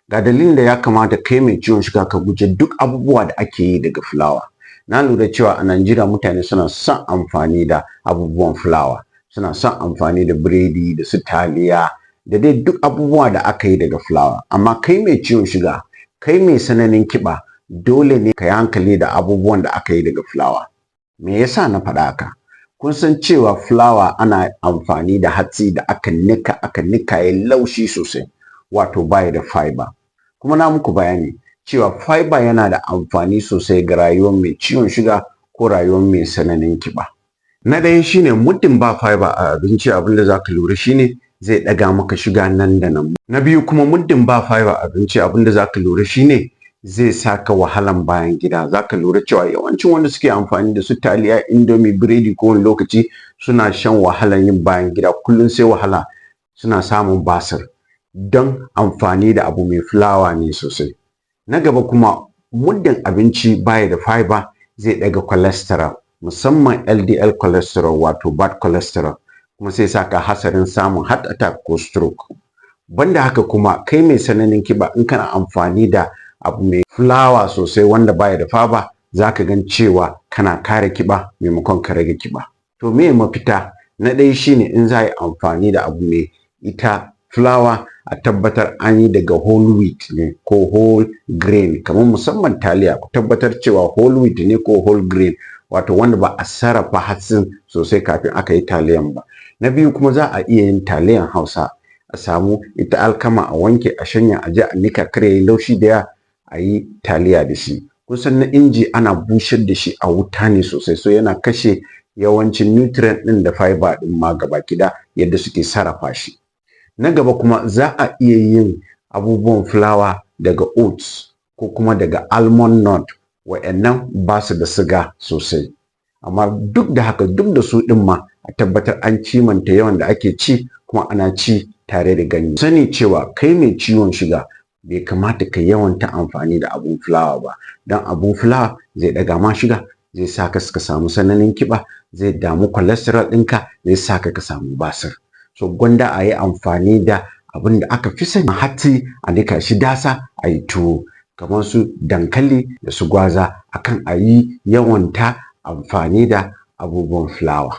Ga dalilin da ya kamata kai mai ciwon suga ka guje duk abubuwa da ake yi daga fulawa. Na lura cewa a Najeriya mutane suna son amfani da abubuwan fulawa, suna son amfani da biredi da su taliya da dai duk abubuwa da aka yi daga fulawa. Amma kai mai ciwon suga, kai mai tsananin kiba, dole ne ka yi hankali da abubuwan da aka yi daga fulawa. Me yasa na faɗa haka? Kun san cewa fulawa ana amfani da hatsi da aka nika ya laushi sosai, wato baya da fiber. Kuma na muku bayani cewa fiber yana da amfani sosai ga rayuwar mai ciwon suga ko rayuwar mai tsananin kiba. Na ɗaya shine muddin ba fiber a abinci, abin da zaka lura shine zai ɗaga maka suga nan da nan. Na biyu kuma muddin ba fiber a abinci, abin da zaka lura shine zai saka wahalan bayan gida. Zaka lura cewa yawancin wanda suke amfani da su taliya, indomie, biredi kowane lokaci suna shan wahalan yin bayan gida, kullum sai wahala, suna samun basir don amfani da abu mai fulawa ne sosai. Na gaba kuma muddin abinci baya da fiber zai ɗaga cholesterol, musamman LDL cholesterol wato bad cholesterol, kuma sai saka hasarin samun heart attack ko stroke. Banda haka kuma kai mai tsananin kiba in kana amfani da abu mai fulawa sosai wanda baya da fiber, zaka gan cewa kana kare kiba maimakon ka rage kiba. To me mafita? Na ɗaya shine in za a yi amfani da abu mai ita fulawa, a tabbatar an yi daga whole wheat ne ko whole grain, kamar musamman taliya ku tabbatar cewa whole wheat ne ko whole grain, wato wanda ba a sarrafa hatsin sosai kafin aka yi taliyan ba. Na biyu kuma za a iya yin taliyan Hausa, a samu ita alkama a wanke, a shanya, a je a nika kar yayi laushi da yawa, a yi taliya da shi. Kusan na inji ana busar da shi a wuta ne sosai, so yana kashe yawancin nutrient ɗin da fiber ɗin ma gabaki ɗaya yadda suke sarrafa shi. Na gaba kuma za a iya yin abubuwan fulawa daga oats ko kuma daga almond nut, wa'annan ba su da siga sosai. Amma duk da haka, duk da su ɗin ma a tabbatar an kimanta yawan da ake ci, kuma ana ci tare da ganye. Sani cewa kai mai ciwon suga bai kamata ka yawanta amfani da abun fulawa ba, don abun fulawa zai ɗaga ma suga, zai sa ka samu tsananin kiba, zai damu cholesterol ɗinka, zai sa ka samu basir. So gwanda a yi amfani da abin da aka fi sani hatsi, a nika shi dasa a yi tuwo, kamar su dankali da su gwaza, akan a yi yawanta amfani da abubuwan fulawa.